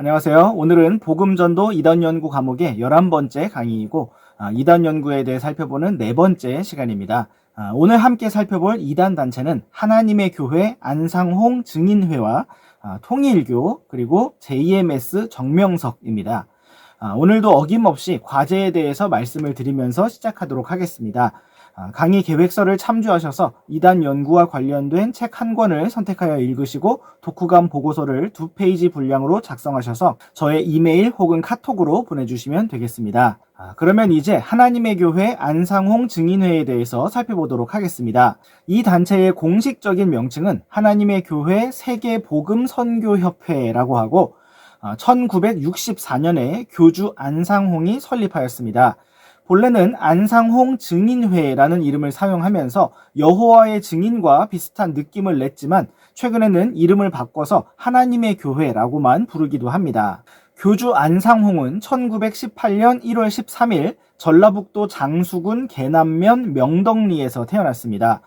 안녕하세요. 오늘은 복음전도 이단연구 과목의 11번째 강의이고 이단연구에 대해 살펴보는 네 번째 시간입니다. 오늘 함께 살펴볼 이단 단체는 하나님의 교회 안상홍 증인회와 통일교 그리고 JMS 정명석입니다. 오늘도 어김없이 과제에 대해서 말씀을 드리면서 시작하도록 하겠습니다. 강의 계획서를 참조하셔서 이단 연구와 관련된 책 한 권을 선택하여 읽으시고 독후감 보고서를 2페이지 분량으로 작성하셔서 저의 이메일 혹은 카톡으로 보내주시면 되겠습니다. 그러면 이제 하나님의 교회 안상홍 증인회에 대해서 살펴보도록 하겠습니다. 이 단체의 공식적인 명칭은 하나님의 교회 세계복음선교협회라고 하고 1964년에 교주 안상홍이 설립하였습니다. 본래는 안상홍 증인회라는 이름을 사용하면서 여호와의 증인과 비슷한 느낌을 냈지만 최근에는 이름을 바꿔서 하나님의 교회라고만 부르기도 합니다. 교주 안상홍은 1918년 1월 13일 전라북도 장수군 계남면 명덕리에서 태어났습니다.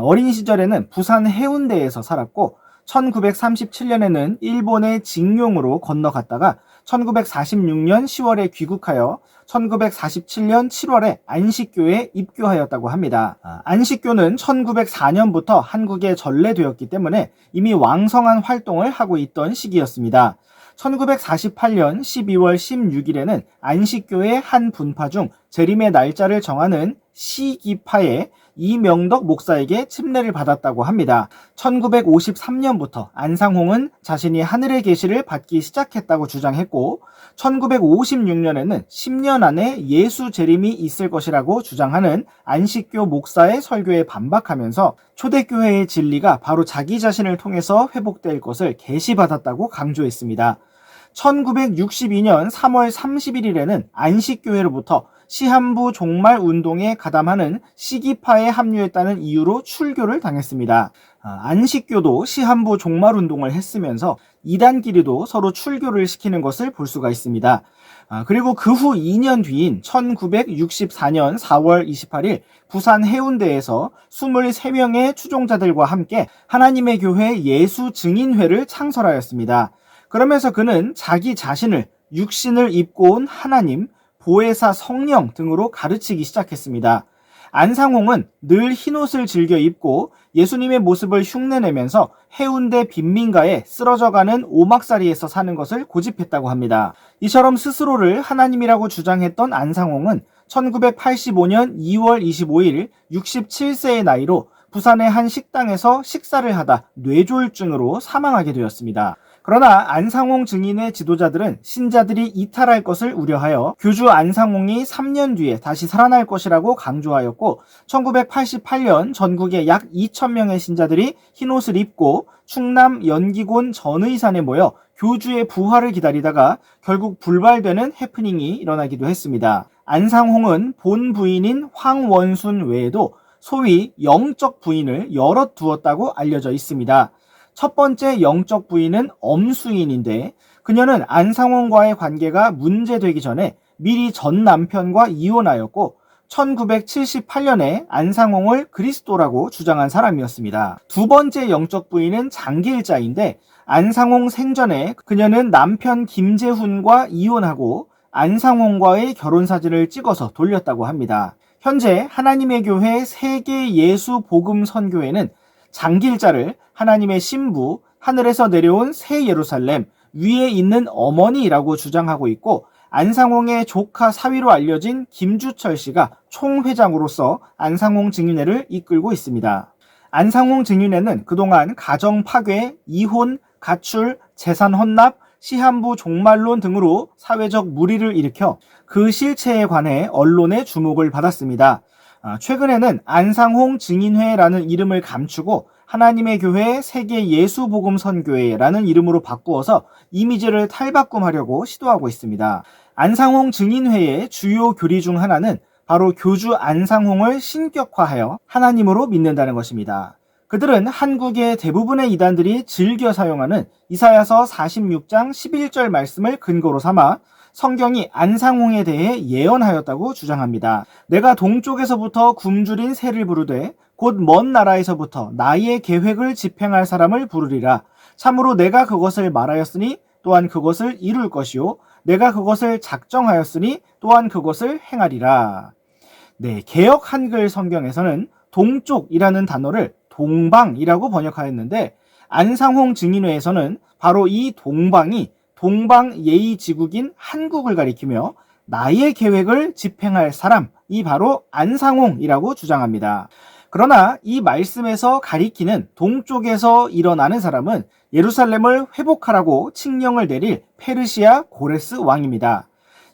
어린 시절에는 부산 해운대에서 살았고 1937년에는 일본의 징용으로 건너갔다가 1946년 10월에 귀국하여 1947년 7월에 안식교에 입교하였다고 합니다. 안식교는 1904년부터 한국에 전래되었기 때문에 이미 왕성한 활동을 하고 있던 시기였습니다. 1948년 12월 16일에는 안식교의 한 분파 중 재림의 날짜를 정하는 시기파에 이명덕 목사에게 침례를 받았다고 합니다. 1953년부터 안상홍은 자신이 하늘의 계시를 받기 시작했다고 주장했고 1956년에는 10년 안에 예수 재림이 있을 것이라고 주장하는 안식교 목사의 설교에 반박하면서 초대교회의 진리가 바로 자기 자신을 통해서 회복될 것을 계시받았다고 강조했습니다. 1962년 3월 31일에는 안식교회로부터 시한부 종말 운동에 가담하는 시기파에 합류했다는 이유로 출교를 당했습니다. 안식교도 시한부 종말 운동을 했으면서 이단끼리도 서로 출교를 시키는 것을 볼 수가 있습니다. 그리고 그 후 2년 뒤인 1964년 4월 28일 부산 해운대에서 23명의 추종자들과 함께 하나님의 교회 예수 증인회를 창설하였습니다. 그러면서 그는 자기 자신을 육신을 입고 온 하나님, 보혜사 성령 등으로 가르치기 시작했습니다. 안상홍은 늘 흰옷을 즐겨 입고 예수님의 모습을 흉내내면서 해운대 빈민가에 쓰러져가는 오막살이에서 사는 것을 고집했다고 합니다. 이처럼 스스로를 하나님이라고 주장했던 안상홍은 1985년 2월 25일 67세의 나이로 부산의 한 식당에서 식사를 하다 뇌졸중으로 사망하게 되었습니다. 그러나 안상홍 증인의 지도자들은 신자들이 이탈할 것을 우려하여 교주 안상홍이 3년 뒤에 다시 살아날 것이라고 강조하였고 1988년 전국에 약 2,000명의 신자들이 흰옷을 입고 충남 연기곤 전의산에 모여 교주의 부활을 기다리다가 결국 불발되는 해프닝이 일어나기도 했습니다. 안상홍은 본 부인인 황원순 외에도 소위 영적 부인을 여럿 두었다고 알려져 있습니다. 첫 번째 영적 부인은 엄수인인데 그녀는 안상홍과의 관계가 문제되기 전에 미리 전 남편과 이혼하였고 1978년에 안상홍을 그리스도라고 주장한 사람이었습니다. 두 번째 영적 부인은 장길자인데 안상홍 생전에 그녀는 남편 김재훈과 이혼하고 안상홍과의 결혼사진을 찍어서 돌렸다고 합니다. 현재 하나님의 교회 세계 예수 복음 선교회는 장길자를 하나님의 신부, 하늘에서 내려온 새 예루살렘, 위에 있는 어머니라고 주장하고 있고 안상홍의 조카 사위로 알려진 김주철 씨가 총회장으로서 안상홍 증인회를 이끌고 있습니다. 안상홍 증인회는 그동안 가정 파괴, 이혼, 가출, 재산 헌납, 시한부 종말론 등으로 사회적 물의를 일으켜 그 실체에 관해 언론의 주목을 받았습니다. 최근에는 안상홍 증인회라는 이름을 감추고 하나님의 교회 세계 예수복음선교회라는 이름으로 바꾸어서 이미지를 탈바꿈하려고 시도하고 있습니다. 안상홍 증인회의 주요 교리 중 하나는 바로 교주 안상홍을 신격화하여 하나님으로 믿는다는 것입니다. 그들은 한국의 대부분의 이단들이 즐겨 사용하는 이사야서 46장 11절 말씀을 근거로 삼아 성경이 안상홍에 대해 예언하였다고 주장합니다. 내가 동쪽에서부터 굶주린 새를 부르되 곧 먼 나라에서부터 나의 계획을 집행할 사람을 부르리라. 참으로 내가 그것을 말하였으니 또한 그것을 이룰 것이요 내가 그것을 작정하였으니 또한 그것을 행하리라. 네, 개역 한글 성경에서는 동쪽이라는 단어를 동방이라고 번역하였는데 안상홍 증인회에서는 바로 이 동방이 동방 예의지국인 한국을 가리키며 나의 계획을 집행할 사람이 바로 안상홍이라고 주장합니다. 그러나 이 말씀에서 가리키는 동쪽에서 일어나는 사람은 예루살렘을 회복하라고 칙령을 내릴 페르시아 고레스 왕입니다.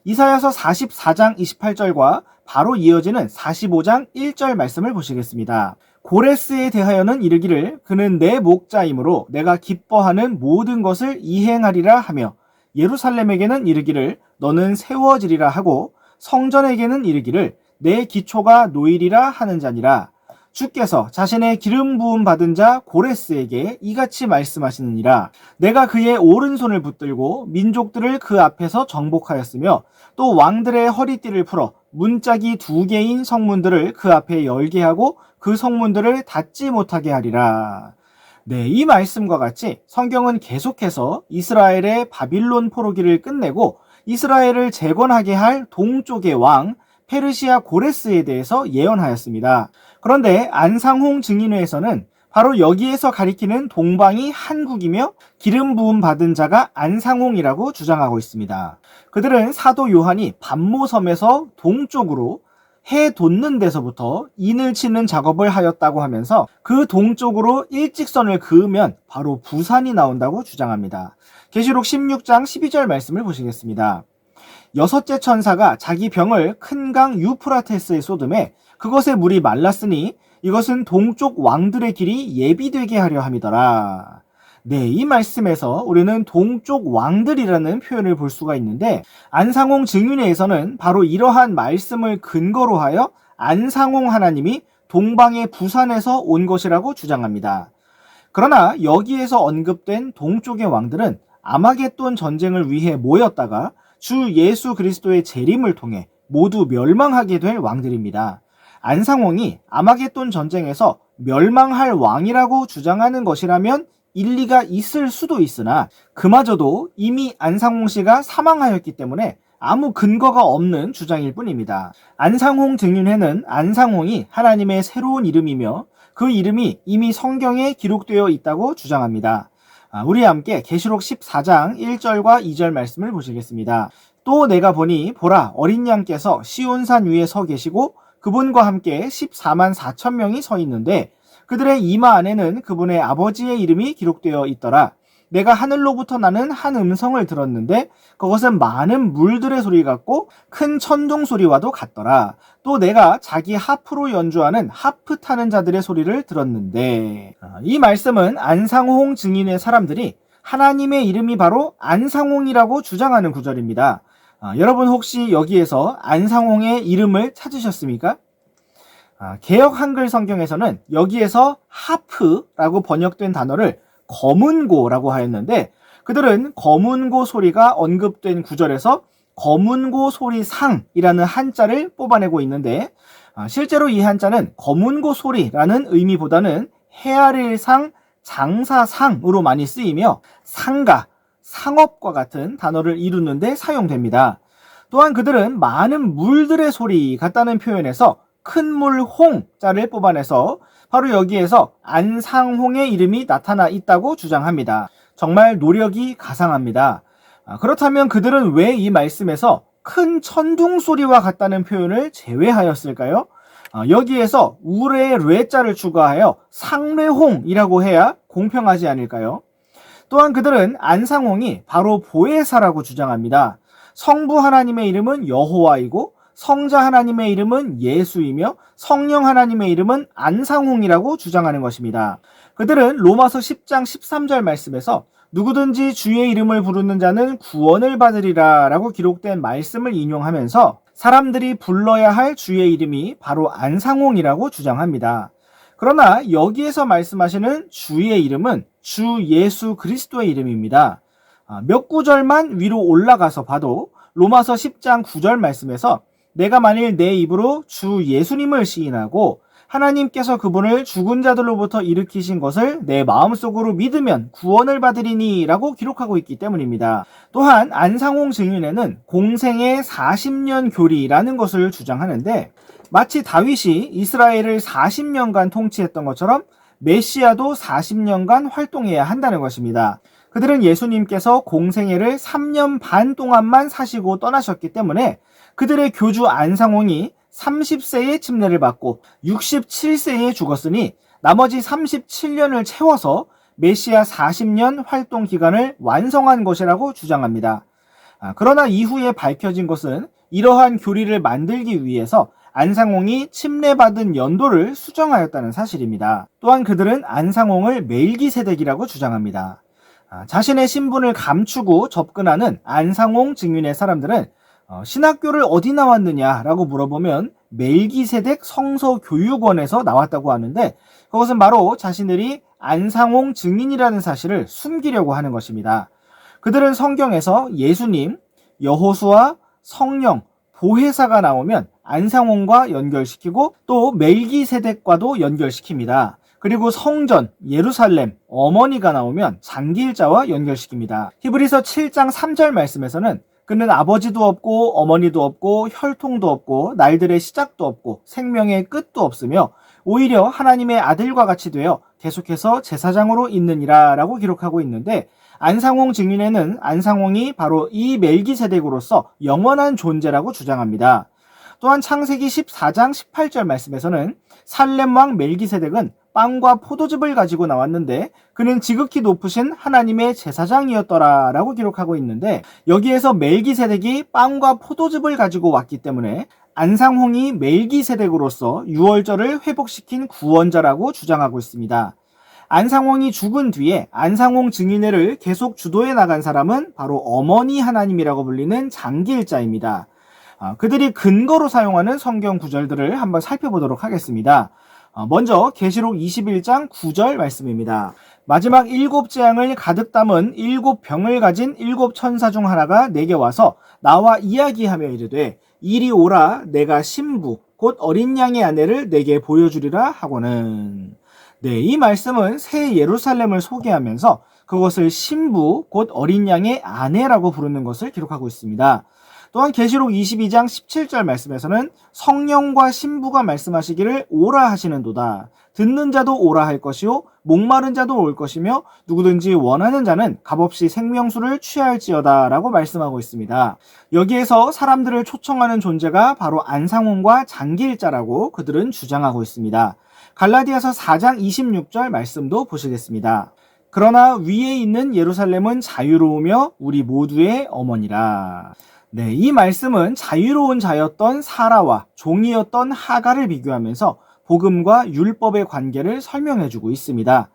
이사야서 44장 28절과 바로 이어지는 45장 1절 말씀을 보시겠습니다. 고레스에 대하여는 이르기를 그는 내 목자이므로 내가 기뻐하는 모든 것을 이행하리라 하며 예루살렘에게는 이르기를 너는 세워지리라 하고 성전에게는 이르기를 내 기초가 놓이리라 하는 자니라. 주께서 자신의 기름 부음 받은 자 고레스에게 이같이 말씀하시느니라. 내가 그의 오른손을 붙들고 민족들을 그 앞에서 정복하였으며 또 왕들의 허리띠를 풀어 문짝이 2개인 성문들을 그 앞에 열게 하고 그 성문들을 닫지 못하게 하리라. 네, 이 말씀과 같이 성경은 계속해서 이스라엘의 바빌론 포로기를 끝내고 이스라엘을 재건하게 할 동쪽의 왕 페르시아 고레스에 대해서 예언하였습니다. 그런데 안상홍 증인회에서는 바로 여기에서 가리키는 동방이 한국이며 기름 부음 받은 자가 안상홍이라고 주장하고 있습니다. 그들은 사도 요한이 반모섬에서 동쪽으로 해 돋는 데서부터 인을 치는 작업을 하였다고 하면서 그 동쪽으로 일직선을 그으면 바로 부산이 나온다고 주장합니다. 계시록 16장 12절 말씀을 보시겠습니다. 여섯째 천사가 자기 병을 큰 강 유프라테스에 쏟음에 그것의 물이 말랐으니 이것은 동쪽 왕들의 길이 예비되게 하려 함이더라. 네, 이 말씀에서 우리는 동쪽 왕들이라는 표현을 볼 수가 있는데 안상홍 증인회에서는 바로 이러한 말씀을 근거로 하여 안상홍 하나님이 동방의 부산에서 온 것이라고 주장합니다. 그러나 여기에서 언급된 동쪽의 왕들은 아마겟돈 전쟁을 위해 모였다가 주 예수 그리스도의 재림을 통해 모두 멸망하게 될 왕들입니다. 안상홍이 아마겟돈 전쟁에서 멸망할 왕이라고 주장하는 것이라면 일리가 있을 수도 있으나 그마저도 이미 안상홍 씨가 사망하였기 때문에 아무 근거가 없는 주장일 뿐입니다. 안상홍 증인회는 안상홍이 하나님의 새로운 이름이며 그 이름이 이미 성경에 기록되어 있다고 주장합니다. 우리 함께 계시록 14장 1절과 2절 말씀을 보시겠습니다. 또 내가 보니 보라 어린 양께서 시온산 위에 서 계시고 그분과 함께 14만 4천 명이 서 있는데 그들의 이마 안에는 그분의 아버지의 이름이 기록되어 있더라. 내가 하늘로부터 나는 한 음성을 들었는데 그것은 많은 물들의 소리 같고 큰 천둥 소리와도 같더라. 또 내가 자기 하프로 연주하는 하프 타는 자들의 소리를 들었는데 이 말씀은 안상홍 증인의 사람들이 하나님의 이름이 바로 안상홍이라고 주장하는 구절입니다. 여러분 혹시 여기에서 안상홍의 이름을 찾으셨습니까? 개역 한글 성경에서는 여기에서 하프라고 번역된 단어를 거문고라고 하였는데 그들은 거문고 소리가 언급된 구절에서 거문고 소리상이라는 한자를 뽑아내고 있는데 실제로 이 한자는 거문고 소리라는 의미보다는 헤아릴상, 장사상으로 많이 쓰이며 상가, 상업과 같은 단어를 이루는 데 사용됩니다. 또한 그들은 많은 물들의 소리 같다는 표현에서 큰 물 홍자를 뽑아내서 바로 여기에서 안상홍의 이름이 나타나 있다고 주장합니다. 정말 노력이 가상합니다. 그렇다면 그들은 왜 이 말씀에서 큰 천둥 소리와 같다는 표현을 제외하였을까요? 여기에서 우레의 뢰자를 추가하여 상뢰홍이라고 해야 공평하지 않을까요? 또한 그들은 안상홍이 바로 보혜사라고 주장합니다. 성부 하나님의 이름은 여호와이고 성자 하나님의 이름은 예수이며 성령 하나님의 이름은 안상홍이라고 주장하는 것입니다. 그들은 로마서 10장 13절 말씀에서 누구든지 주의 이름을 부르는 자는 구원을 받으리라 라고 기록된 말씀을 인용하면서 사람들이 불러야 할 주의 이름이 바로 안상홍이라고 주장합니다. 그러나 여기에서 말씀하시는 주의 이름은 주 예수 그리스도의 이름입니다. 몇 구절만 위로 올라가서 봐도 로마서 10장 9절 말씀에서 내가 만일 내 입으로 주 예수님을 시인하고 하나님께서 그분을 죽은 자들로부터 일으키신 것을 내 마음속으로 믿으면 구원을 받으리니 라고 기록하고 있기 때문입니다. 또한 안상홍 증인에는 공생의 40년 교리라는 것을 주장하는데, 마치 다윗이 이스라엘을 40년간 통치했던 것처럼 메시아도 40년간 활동해야 한다는 것입니다. 그들은 예수님께서 공생애를 3년 반 동안만 사시고 떠나셨기 때문에 그들의 교주 안상홍이 30세에 침례를 받고 67세에 죽었으니 나머지 37년을 채워서 메시아 40년 활동 기간을 완성한 것이라고 주장합니다. 그러나 이후에 밝혀진 것은 이러한 교리를 만들기 위해서 안상홍이 침례받은 연도를 수정하였다는 사실입니다. 또한 그들은 안상홍을 멜기세덱이라고 주장합니다. 자신의 신분을 감추고 접근하는 안상홍 증인의 사람들은 신학교를 어디 나왔느냐라고 물어보면 멜기세덱 성서교육원에서 나왔다고 하는데, 그것은 바로 자신들이 안상홍 증인이라는 사실을 숨기려고 하는 것입니다. 그들은 성경에서 예수님, 여호수아, 성령, 보혜사가 나오면 안상홍과 연결시키고 또 멜기세덱과도 연결시킵니다. 그리고 성전, 예루살렘, 어머니가 나오면 장기일자와 연결시킵니다. 히브리서 7장 3절 말씀에서는 그는 아버지도 없고 어머니도 없고 혈통도 없고 날들의 시작도 없고 생명의 끝도 없으며 오히려 하나님의 아들과 같이 되어 계속해서 제사장으로 있느니라 라고 기록하고 있는데, 안상홍 증인에는 안상홍이 바로 이 멜기세덱으로서 영원한 존재라고 주장합니다. 또한 창세기 14장 18절 말씀에서는 살렘 왕 멜기세덱은 빵과 포도즙을 가지고 나왔는데 그는 지극히 높으신 하나님의 제사장이었더라 라고 기록하고 있는데, 여기에서 멜기세덱이 빵과 포도즙을 가지고 왔기 때문에 안상홍이 멜기세덱으로서 유월절을 회복시킨 구원자라고 주장하고 있습니다. 안상홍이 죽은 뒤에 안상홍 증인회를 계속 주도해 나간 사람은 바로 어머니 하나님이라고 불리는 장기일자입니다. 그들이 근거로 사용하는 성경 구절들을 한번 살펴보도록 하겠습니다. 먼저 계시록 21장 9절 말씀입니다. 마지막 7재앙을 가득 담은 7병을 가진 7천사 중 하나가 내게 와서 나와 이야기하며 이르되 이리 오라, 내가 신부 곧 어린 양의 아내를 내게 보여주리라 하고는. 네, 이 말씀은 새 예루살렘을 소개하면서 그것을 신부 곧 어린 양의 아내라고 부르는 것을 기록하고 있습니다. 또한 계시록 22장 17절 말씀에서는 성령과 신부가 말씀하시기를 오라 하시는도다. 듣는 자도 오라 할 것이요 목마른 자도 올 것이며 누구든지 원하는 자는 값없이 생명수를 취할지어다 라고 말씀하고 있습니다. 여기에서 사람들을 초청하는 존재가 바로 안상홍과 장기일자라고 그들은 주장하고 있습니다. 갈라디아서 4장 26절 말씀도 보시겠습니다. 그러나 위에 있는 예루살렘은 자유로우며 우리 모두의 어머니라. 네, 이 말씀은 자유로운 자였던 사라와 종이었던 하가를 비교하면서 복음과 율법의 관계를 설명해주고 있습니다.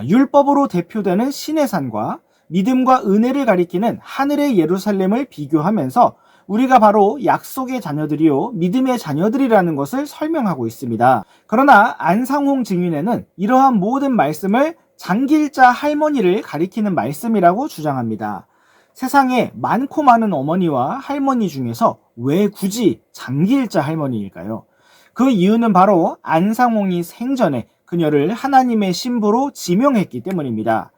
율법으로 대표되는 시내산과 믿음과 은혜를 가리키는 하늘의 예루살렘을 비교하면서 우리가 바로 약속의 자녀들이요 믿음의 자녀들이라는 것을 설명하고 있습니다. 그러나 안상홍 증인회는 이러한 모든 말씀을 장기일자 할머니를 가리키는 말씀이라고 주장합니다. 세상에 많고 많은 어머니와 할머니 중에서 왜 굳이 장기일자 할머니일까요? 그 이유는 바로 안상홍이 생전에 그녀를 하나님의 신부로 지명했기 때문입니다.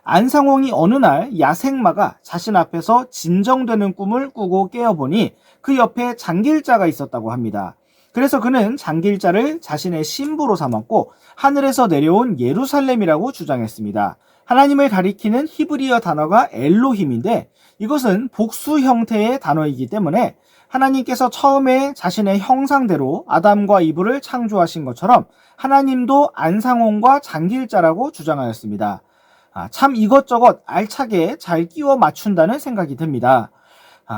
안상홍이 어느 날 야생마가 자신 앞에서 진정되는 꿈을 꾸고 깨어보니 그 옆에 장기일자가 있었다고 합니다. 그래서 그는 장기일자를 자신의 신부로 삼았고 하늘에서 내려온 예루살렘이라고 주장했습니다. 하나님을 가리키는 히브리어 단어가 엘로힘인데 이것은 복수 형태의 단어이기 때문에 하나님께서 처음에 자신의 형상대로 아담과 이브를 창조하신 것처럼 하나님도 안상홍과 장기일자라고 주장하였습니다. 참 이것저것 알차게 잘 끼워 맞춘다는 생각이 듭니다.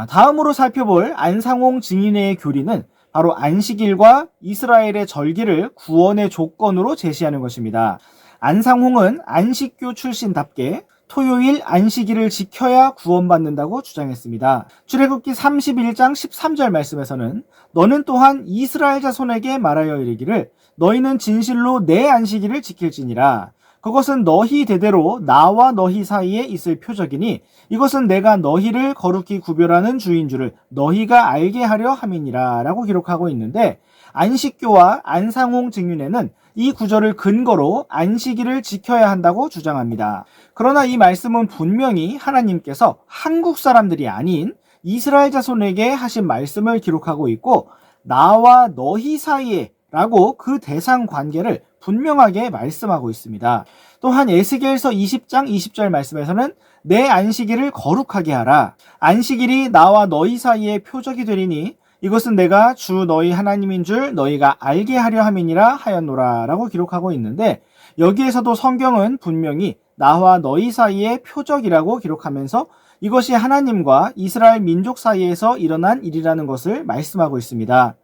다음으로 살펴볼 안상홍 증인회의 교리는 바로 안식일과 이스라엘의 절기를 구원의 조건으로 제시하는 것입니다. 안상홍은 안식교 출신답게 토요일 안식일을 지켜야 구원받는다고 주장했습니다. 출애굽기 31장 13절 말씀에서는 너는 또한 이스라엘 자손에게 말하여 이르기를 너희는 진실로 내 안식일을 지킬지니라. 그것은 너희 대대로 나와 너희 사이에 있을 표적이니 이것은 내가 너희를 거룩히 구별하는 주인 줄을 너희가 알게 하려 함이니라 라고 기록하고 있는데, 안식교와 안상홍 증인회는 이 구절을 근거로 안식일을 지켜야 한다고 주장합니다. 그러나 이 말씀은 분명히 하나님께서 한국 사람들이 아닌 이스라엘 자손에게 하신 말씀을 기록하고 있고, 나와 너희 사이에 라고 그 대상 관계를 분명하게 말씀하고 있습니다. 또한 에스겔서 20장 20절 말씀에서는 내 안식일을 거룩하게 하라. 안식일이 나와 너희 사이에 표적이 되리니 이것은 내가 주 너희 하나님인 줄 너희가 알게 하려 함이니라 하였노라 라고 기록하고 있는데, 여기에서도 성경은 분명히 나와 너희 사이에 표적이라고 기록하면서 이것이 하나님과 이스라엘 민족 사이에서 일어난 일이라는 것을 말씀하고 있습니다.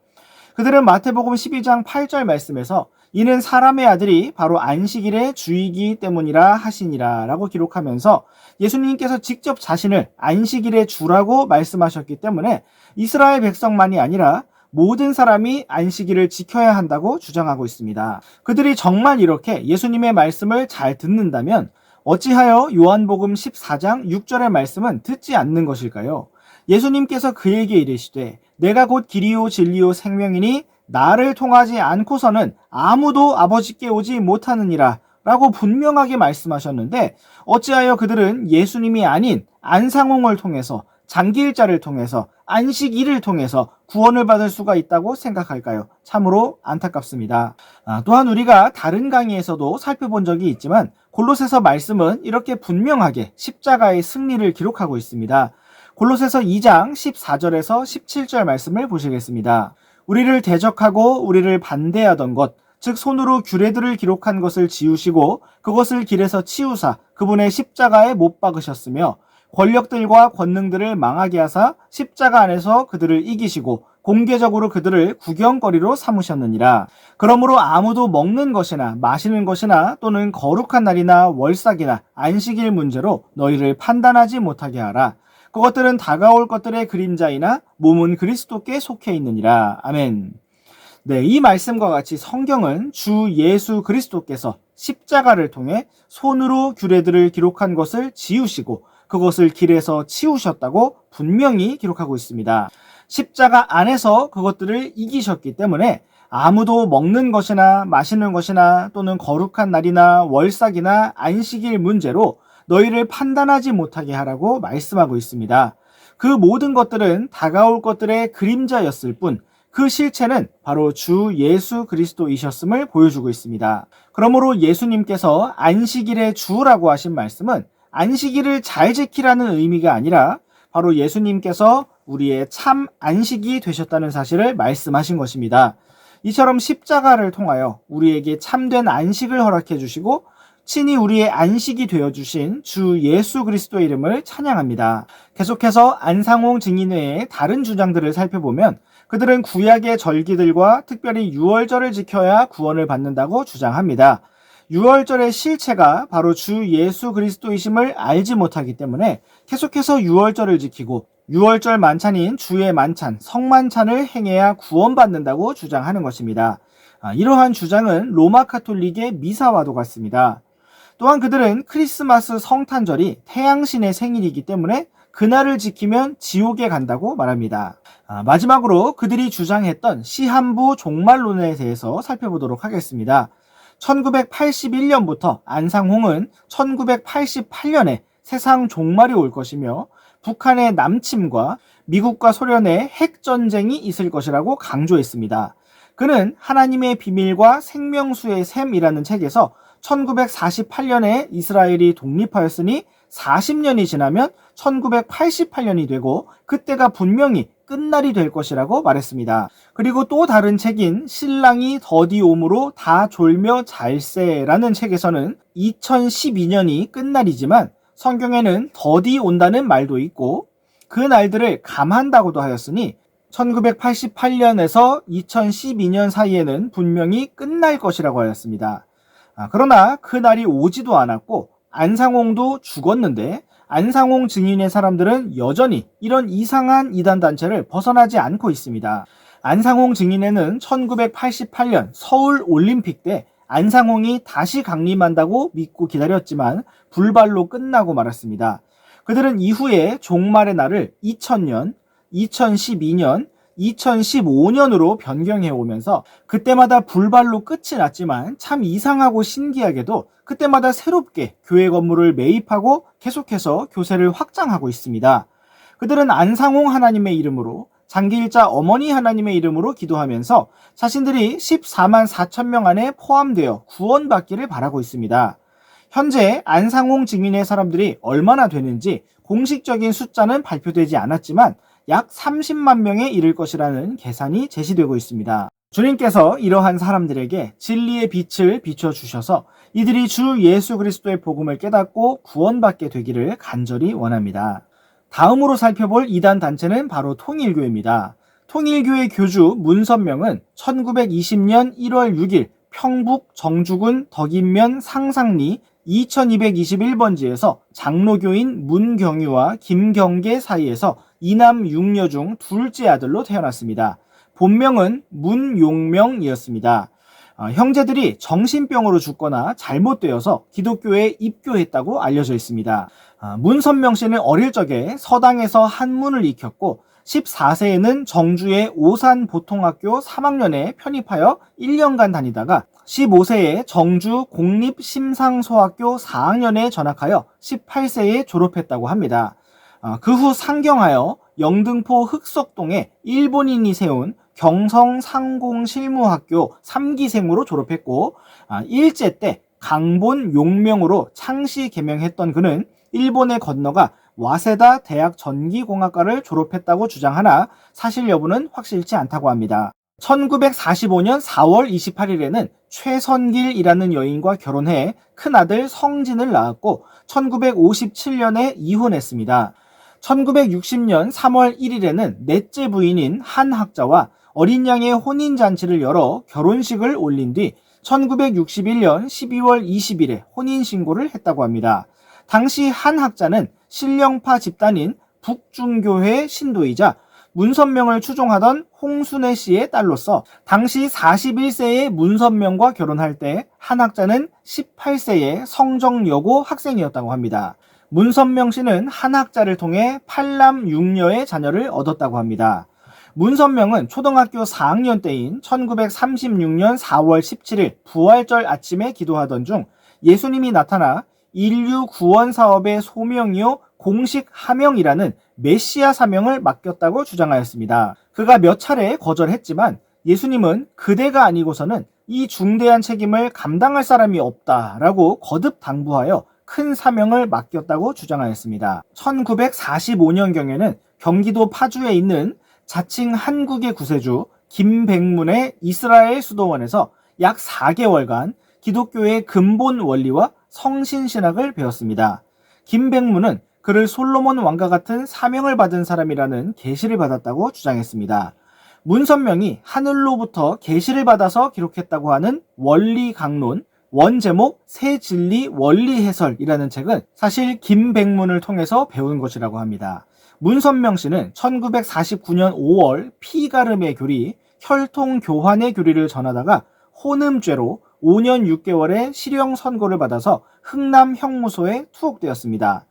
그들은 마태복음 12장 8절 말씀에서 이는 사람의 아들이 바로 안식일의 주이기 때문이라 하시니라 라고 기록하면서 예수님께서 직접 자신을 안식일의 주라고 말씀하셨기 때문에 이스라엘 백성만이 아니라 모든 사람이 안식일을 지켜야 한다고 주장하고 있습니다. 그들이 정말 이렇게 예수님의 말씀을 잘 듣는다면 어찌하여 요한복음 14장 6절의 말씀은 듣지 않는 것일까요? 예수님께서 그에게 이르시되 내가 곧 길이요 진리요 생명이니 나를 통하지 않고서는 아무도 아버지께 오지 못하느니라 라고 분명하게 말씀하셨는데, 어찌하여 그들은 예수님이 아닌 안상홍을 통해서, 장기일자를 통해서, 안식일을 통해서 구원을 받을 수가 있다고 생각할까요? 참으로 안타깝습니다. 또한 우리가 다른 강의에서도 살펴본 적이 있지만 골로새서 말씀은 이렇게 분명하게 십자가의 승리를 기록하고 있습니다. 골로새서 2장 14절에서 17절 말씀을 보시겠습니다. 우리를 대적하고 우리를 반대하던 것, 즉 손으로 규례들을 기록한 것을 지우시고 그것을 길에서 치우사 그분의 십자가에 못 박으셨으며 권력들과 권능들을 망하게 하사 십자가 안에서 그들을 이기시고 공개적으로 그들을 구경거리로 삼으셨느니라. 그러므로 아무도 먹는 것이나 마시는 것이나 또는 거룩한 날이나 월삭이나 안식일 문제로 너희를 판단하지 못하게 하라. 그것들은 다가올 것들의 그림자이나 몸은 그리스도께 속해 있느니라. 아멘. 네, 이 말씀과 같이 성경은 주 예수 그리스도께서 십자가를 통해 손으로 규례들을 기록한 것을 지우시고 그것을 길에서 치우셨다고 분명히 기록하고 있습니다. 십자가 안에서 그것들을 이기셨기 때문에 아무도 먹는 것이나 마시는 것이나 또는 거룩한 날이나 월삭이나 안식일 문제로 너희를 판단하지 못하게 하라고 말씀하고 있습니다. 그 모든 것들은 다가올 것들의 그림자였을 뿐 그 실체는 바로 주 예수 그리스도이셨음을 보여주고 있습니다. 그러므로 예수님께서 안식일의 주라고 하신 말씀은 안식일을 잘 지키라는 의미가 아니라 바로 예수님께서 우리의 참 안식이 되셨다는 사실을 말씀하신 것입니다. 이처럼 십자가를 통하여 우리에게 참된 안식을 허락해 주시고 친히 우리의 안식이 되어주신 주 예수 그리스도의 이름을 찬양합니다. 계속해서 안상홍 증인회의 다른 주장들을 살펴보면 그들은 구약의 절기들과 특별히 유월절을 지켜야 구원을 받는다고 주장합니다. 유월절의 실체가 바로 주 예수 그리스도이심을 알지 못하기 때문에 계속해서 유월절을 지키고 유월절 만찬인 주의 만찬, 성만찬을 행해야 구원받는다고 주장하는 것입니다. 이러한 주장은 로마 카톨릭의 미사와도 같습니다. 또한 그들은 크리스마스 성탄절이 태양신의 생일이기 때문에 그날을 지키면 지옥에 간다고 말합니다. 마지막으로 그들이 주장했던 시한부 종말론에 대해서 살펴보도록 하겠습니다. 1981년부터 안상홍은 1988년에 세상 종말이 올 것이며 북한의 남침과 미국과 소련의 핵전쟁이 있을 것이라고 강조했습니다. 그는 하나님의 비밀과 생명수의 샘이라는 책에서 1948년에 이스라엘이 독립하였으니 40년이 지나면 1988년이 되고 그때가 분명히 끝날이 될 것이라고 말했습니다. 그리고 또 다른 책인 신랑이 더디 옴으로 다 졸며 잘세라는 책에서는 2012년이 끝날이지만 성경에는 더디 온다는 말도 있고 그 날들을 감한다고도 하였으니 1988년에서 2012년 사이에는 분명히 끝날 것이라고 하였습니다. 그러나 그 날이 오지도 않았고 안상홍도 죽었는데 안상홍 증인의 사람들은 여전히 이런 이상한 이단단체를 벗어나지 않고 있습니다. 안상홍 증인회는 1988년 서울 올림픽 때 안상홍이 다시 강림한다고 믿고 기다렸지만 불발로 끝나고 말았습니다. 그들은 이후에 종말의 날을 2000년, 2012년, 2015년으로 변경해 오면서 그때마다 불발로 끝이 났지만 참 이상하고 신기하게도 그때마다 새롭게 교회 건물을 매입하고 계속해서 교세를 확장하고 있습니다. 그들은 안상홍 하나님의 이름으로, 장기일자 어머니 하나님의 이름으로 기도하면서 자신들이 14만 4천 명 안에 포함되어 구원받기를 바라고 있습니다. 현재 안상홍 증인의 사람들이 얼마나 되는지 공식적인 숫자는 발표되지 않았지만 약 30만 명에 이를 것이라는 계산이 제시되고 있습니다. 주님께서 이러한 사람들에게 진리의 빛을 비춰주셔서 이들이 주 예수 그리스도의 복음을 깨닫고 구원받게 되기를 간절히 원합니다. 다음으로 살펴볼 이단 단체는 바로 통일교입니다. 통일교의 교주 문선명은 1920년 1월 6일 평북 정주군 덕인면 상상리 2221번지에서 장로교인 문경유와 김경계 사이에서 이남 6녀 중 둘째 아들로 태어났습니다. 본명은 문용명이었습니다. 형제들이 정신병으로 죽거나 잘못되어서 기독교에 입교했다고 알려져 있습니다. 문선명 씨는 어릴 적에 서당에서 한문을 익혔고 14세에는 정주의 오산보통학교 3학년에 편입하여 1년간 다니다가 15세에 정주 공립심상소학교 4학년에 전학하여 18세에 졸업했다고 합니다. 그 후 상경하여 영등포 흑석동에 일본인이 세운 경성상공실무학교 3기생으로 졸업했고 일제 때 강본 용명으로 창시 개명했던 그는 일본에 건너가 와세다 대학 전기공학과를 졸업했다고 주장하나 사실 여부는 확실치 않다고 합니다. 1945년 4월 28일에는 최선길이라는 여인과 결혼해 큰아들 성진을 낳았고 1957년에 이혼했습니다. 1960년 3월 1일에는 넷째 부인인 한 학자와 어린 양의 혼인잔치를 열어 결혼식을 올린 뒤 1961년 12월 20일에 혼인신고를 했다고 합니다. 당시 한 학자는 신령파 집단인 북중교회 신도이자 문선명을 추종하던 홍순애 씨의 딸로서 당시 41세의 문선명과 결혼할 때 한 학자는 18세의 성정여고 학생이었다고 합니다. 문선명 씨는 한 학자를 통해 8남 6녀의 자녀를 얻었다고 합니다. 문선명은 초등학교 4학년 때인 1936년 4월 17일 부활절 아침에 기도하던 중 예수님이 나타나 인류 구원 사업의 소명이요 공식 하명이라는 메시아 사명을 맡겼다고 주장하였습니다. 그가 몇 차례 거절했지만 예수님은 그대가 아니고서는 이 중대한 책임을 감당할 사람이 없다라고 거듭 당부하여 큰 사명을 맡겼다고 주장하였습니다. 1945년경에는 경기도 파주에 있는 자칭 한국의 구세주 김백문의 이스라엘 수도원에서 약 4개월간 기독교의 근본 원리와 성신신학을 배웠습니다. 김백문은 그를 솔로몬 왕과 같은 사명을 받은 사람이라는 계시를 받았다고 주장했습니다. 문선명이 하늘로부터 계시를 받아서 기록했다고 하는 원리 강론, 원제목 새 진리 원리 해설이라는 책은 사실 김백문을 통해서 배운 것이라고 합니다. 문선명 씨는 1949년 5월 피가름의 교리, 혈통교환의 교리를 전하다가 혼음죄로 5년 6개월의 실형 선고를 받아서 흥남 형무소에 투옥되었습니다.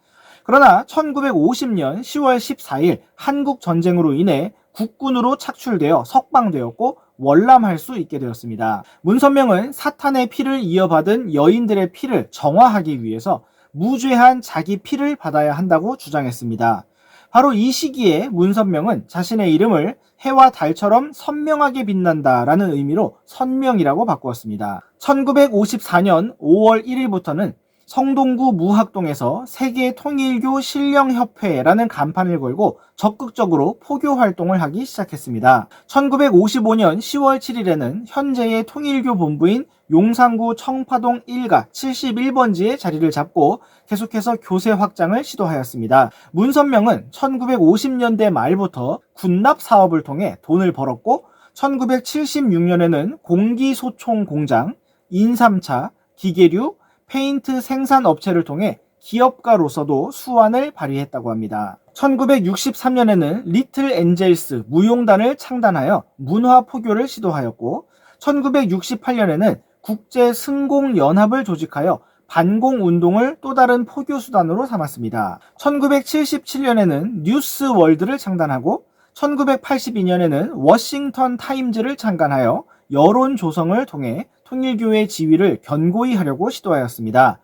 그러나 1950년 10월 14일 한국 전쟁으로 인해 국군으로 착출되어 석방되었고 월남할 수 있게 되었습니다. 문선명은 사탄의 피를 이어받은 여인들의 피를 정화하기 위해서 무죄한 자기 피를 받아야 한다고 주장했습니다. 바로 이 시기에 문선명은 자신의 이름을 해와 달처럼 선명하게 빛난다라는 의미로 선명이라고 바꾸었습니다. 1954년 5월 1일부터는 성동구 무학동에서 세계통일교 신령협회라는 간판을 걸고 적극적으로 포교 활동을 하기 시작했습니다. 1955년 10월 7일에는 현재의 통일교 본부인 용산구 청파동 1가 71번지에 자리를 잡고 계속해서 교세 확장을 시도하였습니다. 문선명은 1950년대 말부터 군납 사업을 통해 돈을 벌었고 1976년에는 공기소총 공장, 인삼차, 기계류, 페인트 생산 업체를 통해 기업가로서도 수완을 발휘했다고 합니다. 1963년에는 리틀 엔젤스 무용단을 창단하여 문화 포교를 시도하였고 1968년에는 국제승공연합을 조직하여 반공운동을 또 다른 포교수단으로 삼았습니다. 1977년에는 뉴스월드를 창단하고 1982년에는 워싱턴 타임즈를 창간하여 여론 조성을 통해 통일교의 지위를 견고히 하려고 시도하였습니다.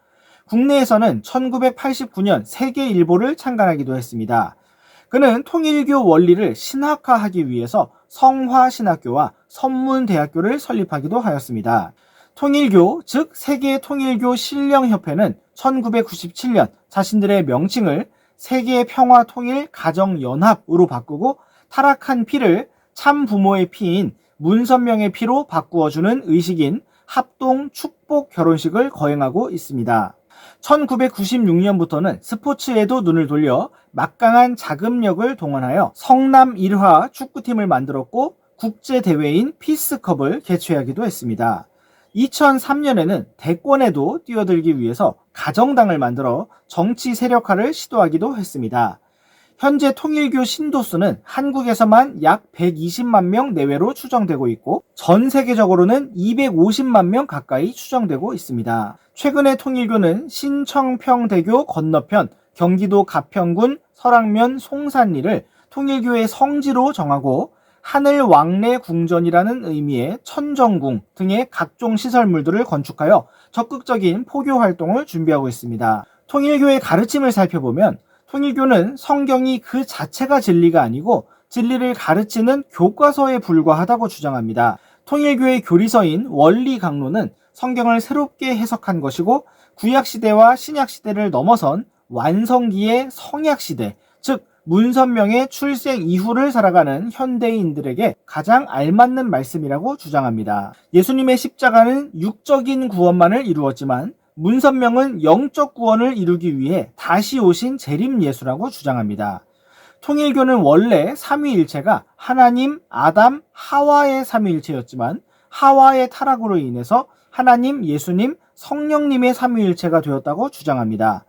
국내에서는 1989년 세계일보를 창간하기도 했습니다. 그는 통일교 원리를 신학화하기 위해서 성화신학교와 선문대학교를 설립하기도 하였습니다. 통일교, 즉 세계통일교 신령협회는 1997년 자신들의 명칭을 세계평화통일가정연합으로 바꾸고 타락한 피를 참부모의 피인 문선명의 피로 바꾸어주는 의식인 합동 축복 결혼식을 거행하고 있습니다. 1996년부터는 스포츠에도 눈을 돌려 막강한 자금력을 동원하여 성남 1화 축구팀을 만들었고 국제대회인 피스컵을 개최하기도 했습니다. 2003년에는 대권에도 뛰어들기 위해서 가정당을 만들어 정치 세력화를 시도하기도 했습니다. 현재 통일교 신도수는 한국에서만 약 120만 명 내외로 추정되고 있고 전 세계적으로는 250만 명 가까이 추정되고 있습니다. 최근에 통일교는 신청평대교 건너편 경기도 가평군 설악면 송산리를 통일교의 성지로 정하고 하늘왕래궁전이라는 의미의 천정궁 등의 각종 시설물들을 건축하여 적극적인 포교 활동을 준비하고 있습니다. 통일교의 가르침을 살펴보면 통일교는 성경이 그 자체가 진리가 아니고 진리를 가르치는 교과서에 불과하다고 주장합니다. 통일교의 교리서인 원리강론은 성경을 새롭게 해석한 것이고 구약시대와 신약시대를 넘어선 완성기의 성약시대, 즉 문선명의 출생 이후를 살아가는 현대인들에게 가장 알맞는 말씀이라고 주장합니다. 예수님의 십자가는 육적인 구원만을 이루었지만 문선명은 영적 구원을 이루기 위해 다시 오신 재림 예수라고 주장합니다. 통일교는 원래 삼위일체가 하나님, 아담, 하와의 삼위일체였지만 하와의 타락으로 인해서 하나님, 예수님, 성령님의 삼위일체가 되었다고 주장합니다.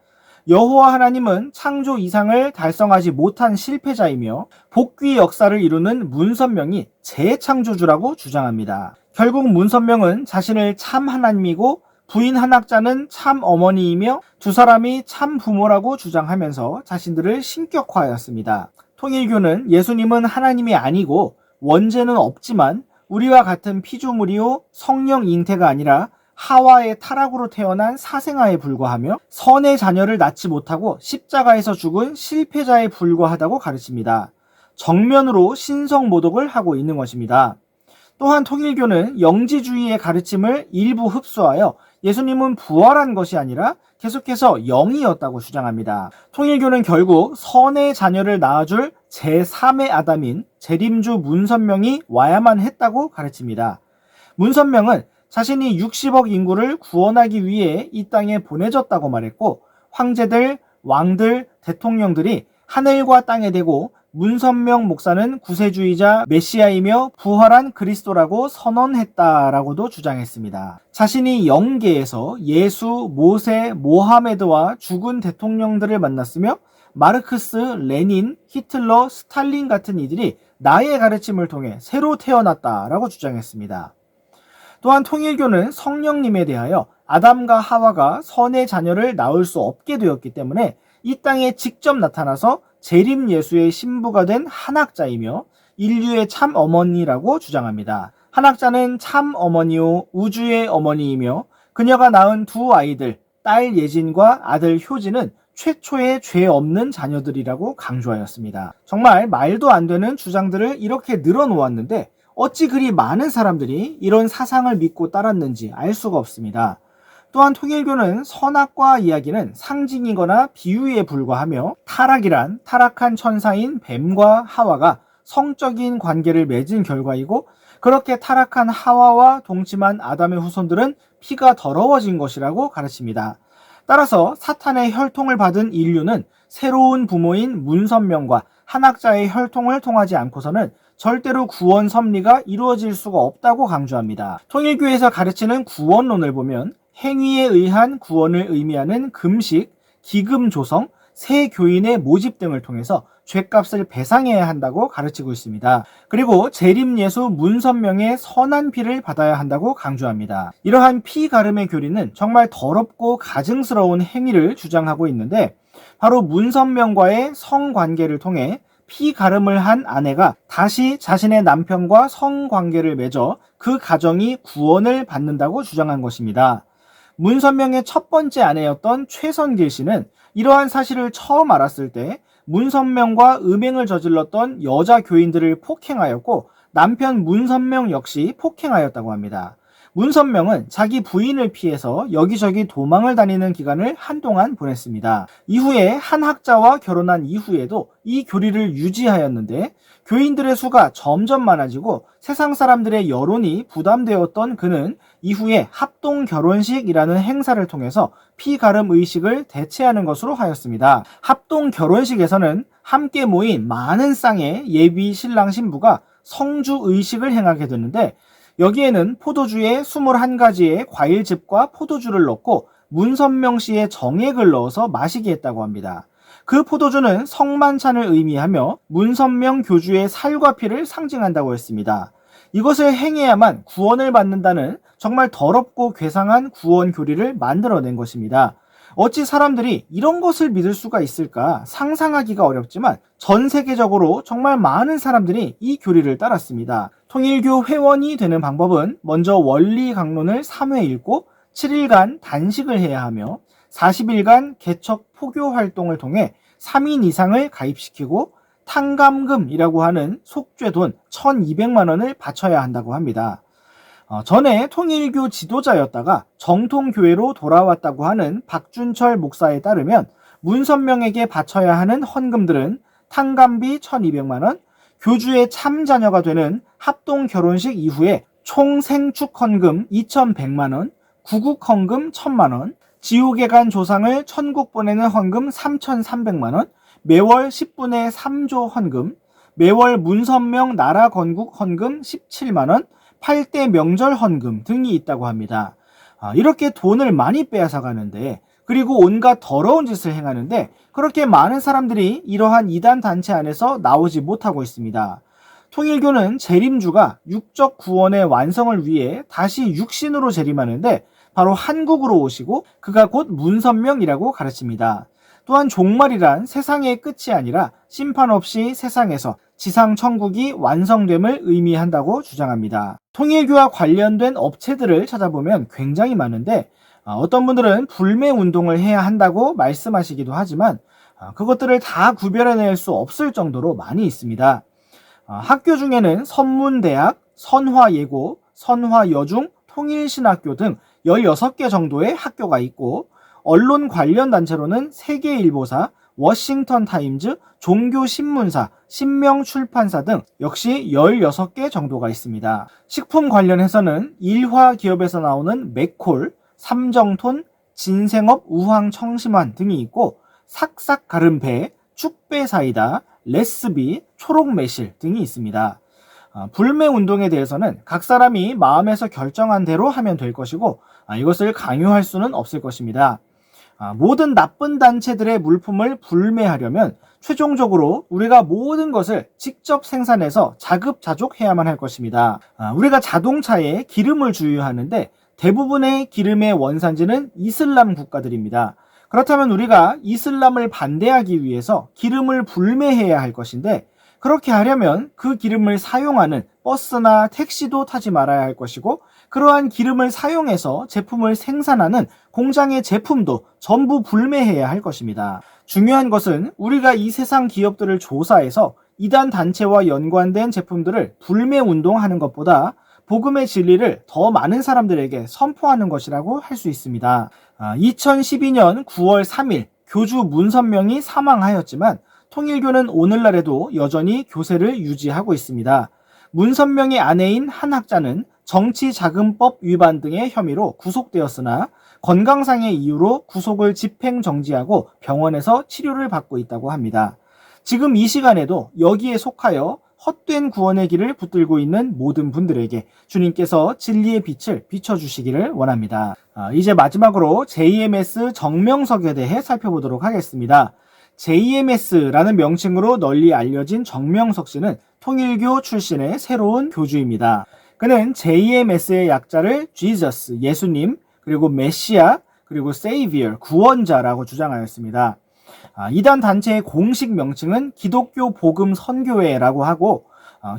여호와 하나님은 창조 이상을 달성하지 못한 실패자이며 복귀 역사를 이루는 문선명이 재창조주라고 주장합니다. 결국 문선명은 자신을 참 하나님이고 부인 한학자는 참 어머니이며 두 사람이 참 부모라고 주장하면서 자신들을 신격화하였습니다. 통일교는 예수님은 하나님이 아니고 원죄는 없지만 우리와 같은 피조물이요 성령 잉태가 아니라 하와의 타락으로 태어난 사생아에 불과하며 선의 자녀를 낳지 못하고 십자가에서 죽은 실패자에 불과하다고 가르칩니다. 정면으로 신성모독을 하고 있는 것입니다. 또한 통일교는 영지주의의 가르침을 일부 흡수하여 예수님은 부활한 것이 아니라 계속해서 영이었다고 주장합니다. 통일교는 결국 선의 자녀를 낳아줄 제3의 아담인 재림주 문선명이 와야만 했다고 가르칩니다. 문선명은 자신이 60억 인구를 구원하기 위해 이 땅에 보내졌다고 말했고 황제들, 왕들, 대통령들이 하늘과 땅에 대고 문선명 목사는 구세주의자 메시아이며 부활한 그리스도라고 선언했다라고도 주장했습니다. 자신이 영계에서 예수, 모세, 모하메드와 죽은 대통령들을 만났으며 마르크스, 레닌, 히틀러, 스탈린 같은 이들이 나의 가르침을 통해 새로 태어났다라고 주장했습니다. 또한 통일교는 성령님에 대하여 아담과 하와가 선의 자녀를 낳을 수 없게 되었기 때문에 이 땅에 직접 나타나서 재림 예수의 신부가 된 한학자이며 인류의 참 어머니라고 주장합니다. 한학자는 참 어머니요 우주의 어머니이며 그녀가 낳은 두 아이들 딸 예진과 아들 효진은 최초의 죄 없는 자녀들이라고 강조하였습니다. 정말 말도 안 되는 주장들을 이렇게 늘어놓았는데 어찌 그리 많은 사람들이 이런 사상을 믿고 따랐는지 알 수가 없습니다. 또한 통일교는 선악과 이야기는 상징이거나 비유에 불과하며 타락이란 타락한 천사인 뱀과 하와가 성적인 관계를 맺은 결과이고 그렇게 타락한 하와와 동침한 아담의 후손들은 피가 더러워진 것이라고 가르칩니다. 따라서 사탄의 혈통을 받은 인류는 새로운 부모인 문선명과 한학자의 혈통을 통하지 않고서는 절대로 구원 섭리가 이루어질 수가 없다고 강조합니다. 통일교에서 가르치는 구원론을 보면 행위에 의한 구원을 의미하는 금식, 기금 조성, 새 교인의 모집 등을 통해서 죗값을 배상해야 한다고 가르치고 있습니다. 그리고 재림예수 문선명의 선한 피를 받아야 한다고 강조합니다. 이러한 피가름의 교리는 정말 더럽고 가증스러운 행위를 주장하고 있는데, 바로 문선명과의 성관계를 통해 피가름을 한 아내가 다시 자신의 남편과 성관계를 맺어 그 가정이 구원을 받는다고 주장한 것입니다. 문선명의 첫 번째 아내였던 최선길 씨는 이러한 사실을 처음 알았을 때 문선명과 음행을 저질렀던 여자 교인들을 폭행하였고, 남편 문선명 역시 폭행하였다고 합니다. 문선명은 자기 부인을 피해서 여기저기 도망을 다니는 기간을 한동안 보냈습니다. 이후에 한 학자와 결혼한 이후에도 이 교리를 유지하였는데, 교인들의 수가 점점 많아지고 세상 사람들의 여론이 부담되었던 그는 이후에 합동 결혼식이라는 행사를 통해서 피가름 의식을 대체하는 것으로 하였습니다. 합동 결혼식에서는 함께 모인 많은 쌍의 예비 신랑 신부가 성주 의식을 행하게 되는데, 여기에는 포도주에 21가지의 과일즙과 포도주를 넣고 문선명 씨의 정액을 넣어서 마시게 했다고 합니다. 그 포도주는 성만찬을 의미하며 문선명 교주의 살과 피를 상징한다고 했습니다. 이것을 행해야만 구원을 받는다는 정말 더럽고 괴상한 구원 교리를 만들어낸 것입니다. 어찌 사람들이 이런 것을 믿을 수가 있을까 상상하기가 어렵지만 전 세계적으로 정말 많은 사람들이 이 교리를 따랐습니다. 통일교 회원이 되는 방법은 먼저 원리 강론을 3회 읽고 7일간 단식을 해야 하며 40일간 개척 포교 활동을 통해 3인 이상을 가입시키고 탕감금이라고 하는 속죄돈 1200만 원을 바쳐야 한다고 합니다. 전에 통일교 지도자였다가 정통교회로 돌아왔다고 하는 박준철 목사에 따르면 문선명에게 바쳐야 하는 헌금들은 탕감비 1200만 원, 교주의 참자녀가 되는 합동 결혼식 이후에 총 생축 헌금 2100만 원, 구국 헌금 1000만 원, 지옥에 간 조상을 천국 보내는 헌금 3300만 원, 매월 10분의 3조 헌금, 매월 문선명 나라 건국 헌금 17만 원, 8대 명절 헌금 등이 있다고 합니다. 이렇게 돈을 많이 빼앗아 가는데, 그리고 온갖 더러운 짓을 행하는데 그렇게 많은 사람들이 이러한 이단 단체 안에서 나오지 못하고 있습니다. 통일교는 재림주가 육적 구원의 완성을 위해 다시 육신으로 재림하는데 바로 한국으로 오시고 그가 곧 문선명이라고 가르칩니다. 또한 종말이란 세상의 끝이 아니라 심판 없이 세상에서 지상 천국이 완성됨을 의미한다고 주장합니다. 통일교와 관련된 업체들을 찾아보면 굉장히 많은데, 어떤 분들은 불매 운동을 해야 한다고 말씀하시기도 하지만 그것들을 다 구별해낼 수 없을 정도로 많이 있습니다. 학교 중에는 선문대학, 선화예고, 선화여중, 통일신학교 등 16개 정도의 학교가 있고, 언론 관련 단체로는 세계일보사, 워싱턴타임즈, 종교신문사, 신명출판사 등 역시 16개 정도가 있습니다. 식품 관련해서는 일화기업에서 나오는 맥콜, 삼정톤, 진생업 우황청심환 등이 있고, 삭삭가름배, 축배사이다, 레스비, 초록매실 등이 있습니다. 불매운동에 대해서는 각 사람이 마음에서 결정한 대로 하면 될 것이고, 이것을 강요할 수는 없을 것입니다. 모든 나쁜 단체들의 물품을 불매하려면 최종적으로 우리가 모든 것을 직접 생산해서 자급자족해야만 할 것입니다. 우리가 자동차에 기름을 주유하는데 대부분의 기름의 원산지는 이슬람 국가들입니다. 그렇다면 우리가 이슬람을 반대하기 위해서 기름을 불매해야 할 것인데, 그렇게 하려면 그 기름을 사용하는 버스나 택시도 타지 말아야 할 것이고, 그러한 기름을 사용해서 제품을 생산하는 공장의 제품도 전부 불매해야 할 것입니다. 중요한 것은 우리가 이 세상 기업들을 조사해서 이단 단체와 연관된 제품들을 불매 운동하는 것보다 복음의 진리를 더 많은 사람들에게 선포하는 것이라고 할 수 있습니다. 2012년 9월 3일 교주 문선명이 사망하였지만 통일교는 오늘날에도 여전히 교세를 유지하고 있습니다. 문선명의 아내인 한 학자는 정치자금법 위반 등의 혐의로 구속되었으나 건강상의 이유로 구속을 집행정지하고 병원에서 치료를 받고 있다고 합니다. 지금 이 시간에도 여기에 속하여 헛된 구원의 길을 붙들고 있는 모든 분들에게 주님께서 진리의 빛을 비춰주시기를 원합니다. 이제 마지막으로 JMS 정명석에 대해 살펴보도록 하겠습니다. JMS라는 명칭으로 널리 알려진 정명석 씨는 통일교 출신의 새로운 교주입니다. 그는 JMS의 약자를 Jesus, 예수님, 그리고 메시아, 그리고 Savior, 구원자라고 주장하였습니다. 이단 단체의 공식 명칭은 기독교 복음 선교회라고 하고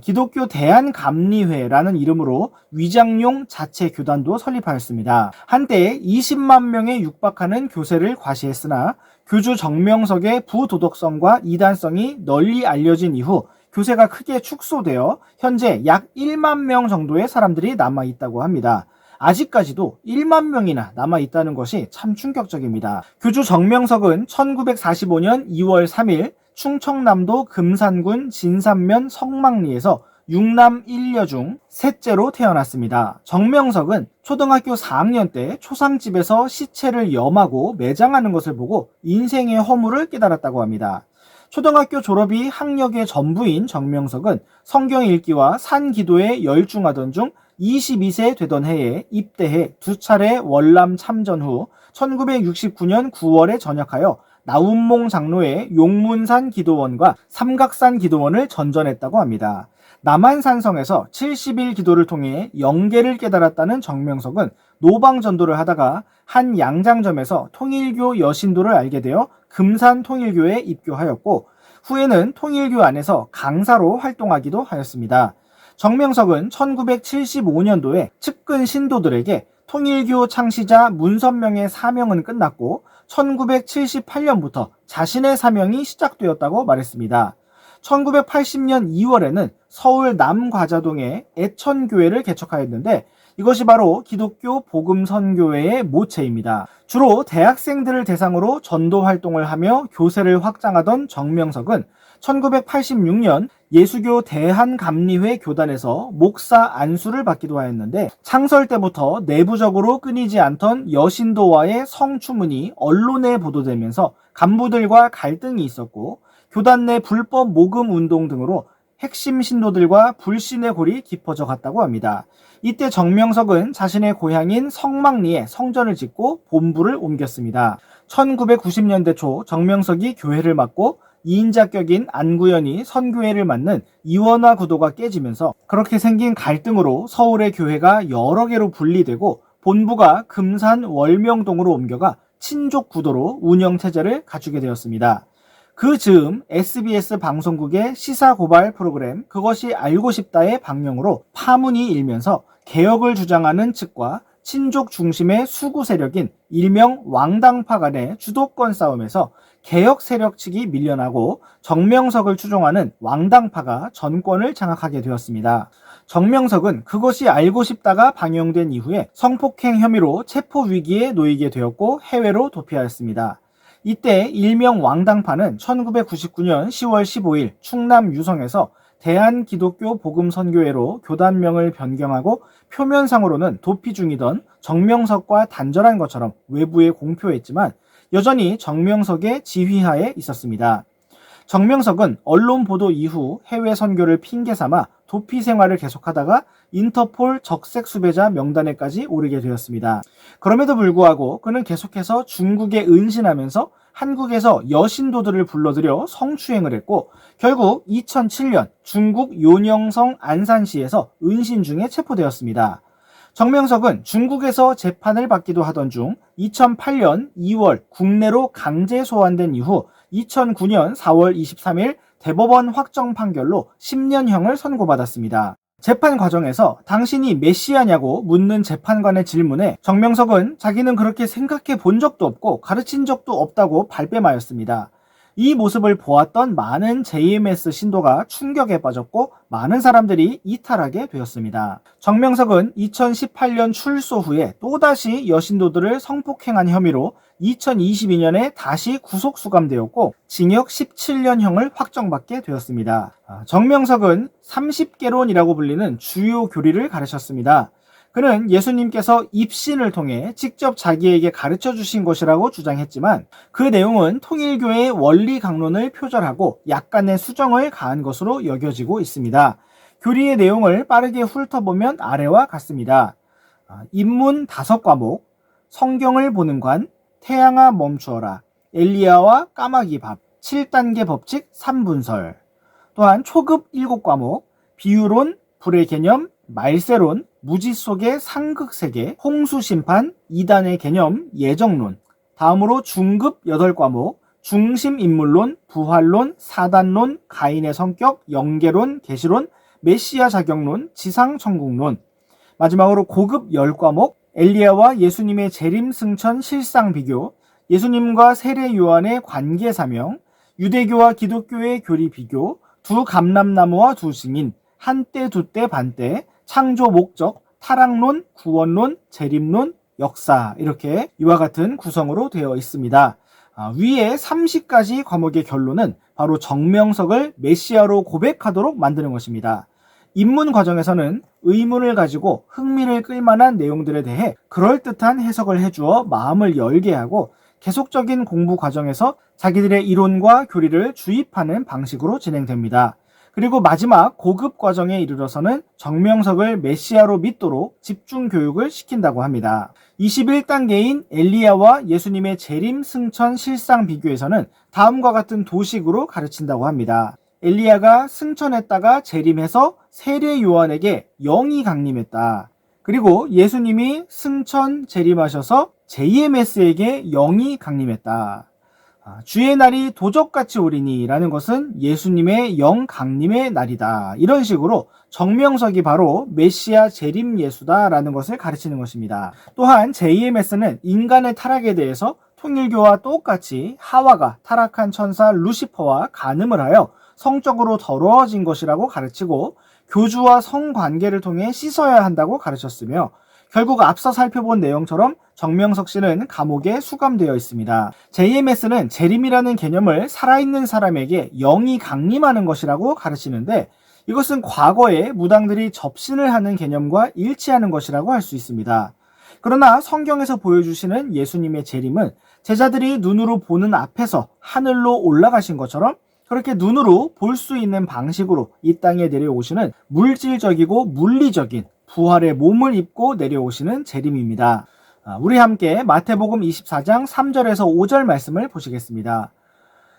기독교 대한감리회라는 이름으로 위장용 자체 교단도 설립하였습니다. 한때 20만 명에 육박하는 교세를 과시했으나 교주 정명석의 부도덕성과 이단성이 널리 알려진 이후 교세가 크게 축소되어 현재 약 1만 명 정도의 사람들이 남아있다고 합니다. 아직까지도 1만 명이나 남아있다는 것이 참 충격적입니다. 교주 정명석은 1945년 2월 3일 충청남도 금산군 진산면 성막리에서 6남 1녀 중 셋째로 태어났습니다. 정명석은 초등학교 4학년 때 초상집에서 시체를 염하고 매장하는 것을 보고 인생의 허물을 깨달았다고 합니다. 초등학교 졸업이 학력의 전부인 정명석은 성경 읽기와 산 기도에 열중하던 중 22세 되던 해에 입대해 두 차례 월남 참전 후 1969년 9월에 전역하여 나운몽 장로의 용문산 기도원과 삼각산 기도원을 전전했다고 합니다. 남한산성에서 70일 기도를 통해 영계를 깨달았다는 정명석은 노방전도를 하다가 한 양장점에서 통일교 여신도를 알게 되어 금산 통일교에 입교하였고 후에는 통일교 안에서 강사로 활동하기도 하였습니다. 정명석은 1975년도에 측근 신도들에게 통일교 창시자 문선명의 사명은 끝났고 1978년부터 자신의 사명이 시작되었다고 말했습니다. 1980년 2월에는 서울 남과자동에 애천교회를 개척하였는데 이것이 바로 기독교 복음선교회의 모체입니다. 주로 대학생들을 대상으로 전도 활동을 하며 교세를 확장하던 정명석은 1986년 예수교 대한감리회 교단에서 목사 안수를 받기도 하였는데 창설 때부터 내부적으로 끊이지 않던 여신도와의 성추문이 언론에 보도되면서 간부들과 갈등이 있었고 교단 내 불법 모금 운동 등으로 핵심 신도들과 불신의 골이 깊어져 갔다고 합니다. 이때 정명석은 자신의 고향인 성막리에 성전을 짓고 본부를 옮겼습니다. 1990년대 초 정명석이 교회를 맡고 2인자 격인 안구현이 선교회를 맡는 이원화 구도가 깨지면서 그렇게 생긴 갈등으로 서울의 교회가 여러 개로 분리되고 본부가 금산 월명동으로 옮겨가 친족 구도로 운영체제를 갖추게 되었습니다. 그 즈음 SBS 방송국의 시사고발 프로그램 그것이 알고 싶다의 방영으로 파문이 일면서 개혁을 주장하는 측과 친족 중심의 수구 세력인 일명 왕당파 간의 주도권 싸움에서 개혁 세력 측이 밀려나고 정명석을 추종하는 왕당파가 정권을 장악하게 되었습니다. 정명석은 그것이 알고 싶다가 방영된 이후에 성폭행 혐의로 체포 위기에 놓이게 되었고 해외로 도피하였습니다. 이때 일명 왕당파는 1999년 10월 15일 충남 유성에서 대한기독교 복음선교회로 교단명을 변경하고 표면상으로는 도피 중이던 정명석과 단절한 것처럼 외부에 공표했지만 여전히 정명석의 지휘하에 있었습니다. 정명석은 언론 보도 이후 해외 선교를 핑계 삼아 도피 생활을 계속하다가 인터폴 적색 수배자 명단에까지 오르게 되었습니다. 그럼에도 불구하고 그는 계속해서 중국에 은신하면서 한국에서 여신도들을 불러들여 성추행을 했고 결국 2007년 중국 요녕성 안산시에서 은신 중에 체포되었습니다. 정명석은 중국에서 재판을 받기도 하던 중 2008년 2월 국내로 강제 소환된 이후 2009년 4월 23일 대법원 확정 판결로 10년형을 선고받았습니다. 재판 과정에서 당신이 메시아냐고 묻는 재판관의 질문에 정명석은 자기는 그렇게 생각해 본 적도 없고 가르친 적도 없다고 발뺌하였습니다. 이 모습을 보았던 많은 JMS 신도가 충격에 빠졌고 많은 사람들이 이탈하게 되었습니다. 정명석은 2018년 출소 후에 또다시 여신도들을 성폭행한 혐의로 2022년에 다시 구속 수감되었고 징역 17년형을 확정받게 되었습니다. 정명석은 30개론이라고 불리는 주요 교리를 가르쳤습니다. 그는 예수님께서 입신을 통해 직접 자기에게 가르쳐 주신 것이라고 주장했지만 그 내용은 통일교의 원리 강론을 표절하고 약간의 수정을 가한 것으로 여겨지고 있습니다. 교리의 내용을 빠르게 훑어보면 아래와 같습니다. 입문 5과목, 성경을 보는 관, 태양아 멈추어라, 엘리야와 까마귀 밥, 7단계 법칙 3분설, 또한 초급 7과목, 비유론, 불의 개념, 말세론, 무지 속의 상극세계, 홍수심판, 이단의 개념, 예정론, 다음으로 중급 8과목, 중심인물론, 부활론, 사단론, 가인의 성격, 영계론, 계시론, 메시아 자격론, 지상천국론, 마지막으로 고급 10과목, 엘리야와 예수님의 재림 승천 실상 비교, 예수님과 세례 요한의 관계 사명, 유대교와 기독교의 교리 비교, 두 감람나무와 두 증인, 한때 두때 반때, 창조 목적, 타락론, 구원론, 재림론, 역사, 이렇게 이와 같은 구성으로 되어 있습니다. 위에 30가지 과목의 결론은 바로 정명석을 메시아로 고백하도록 만드는 것입니다. 입문 과정에서는 의문을 가지고 흥미를 끌만한 내용들에 대해 그럴듯한 해석을 해주어 마음을 열게 하고, 계속적인 공부 과정에서 자기들의 이론과 교리를 주입하는 방식으로 진행됩니다. 그리고 마지막 고급 과정에 이르러서는 정명석을 메시아로 믿도록 집중 교육을 시킨다고 합니다. 21단계인 엘리야와 예수님의 재림 승천 실상 비교에서는 다음과 같은 도식으로 가르친다고 합니다. 엘리야가 승천했다가 재림해서 세례 요한에게 영이 강림했다. 그리고 예수님이 승천 재림하셔서 JMS에게 영이 강림했다. 주의 날이 도적같이 오리니 라는 것은 예수님의 영 강림의 날이다. 이런 식으로 정명석이 바로 메시아 재림 예수다 라는 것을 가르치는 것입니다. 또한 JMS는 인간의 타락에 대해서 통일교와 똑같이 하와가 타락한 천사 루시퍼와 간음을 하여 성적으로 더러워진 것이라고 가르치고, 교주와 성관계를 통해 씻어야 한다고 가르쳤으며, 결국 앞서 살펴본 내용처럼 정명석 씨는 감옥에 수감되어 있습니다. JMS는 재림이라는 개념을 살아있는 사람에게 영이 강림하는 것이라고 가르치는데, 이것은 과거에 무당들이 접신을 하는 개념과 일치하는 것이라고 할 수 있습니다. 그러나 성경에서 보여주시는 예수님의 재림은 제자들이 눈으로 보는 앞에서 하늘로 올라가신 것처럼 그렇게 눈으로 볼 수 있는 방식으로 이 땅에 내려오시는 물질적이고 물리적인 부활의 몸을 입고 내려오시는 재림입니다. 우리 함께 마태복음 24장 3절에서 5절 말씀을 보시겠습니다.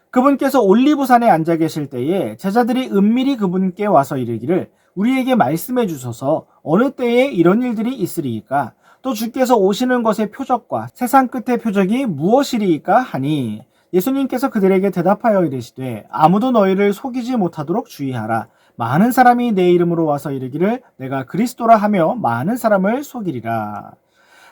그분께서 올리브산에 앉아 계실 때에 제자들이 은밀히 그분께 와서 이르기를, 우리에게 말씀해 주소서, 어느 때에 이런 일들이 있으리이까? 또 주께서 오시는 것의 표적과 세상 끝의 표적이 무엇이리이까 하니, 예수님께서 그들에게 대답하여 이르시되, 아무도 너희를 속이지 못하도록 주의하라. 많은 사람이 내 이름으로 와서 이르기를 내가 그리스도라 하며 많은 사람을 속이리라.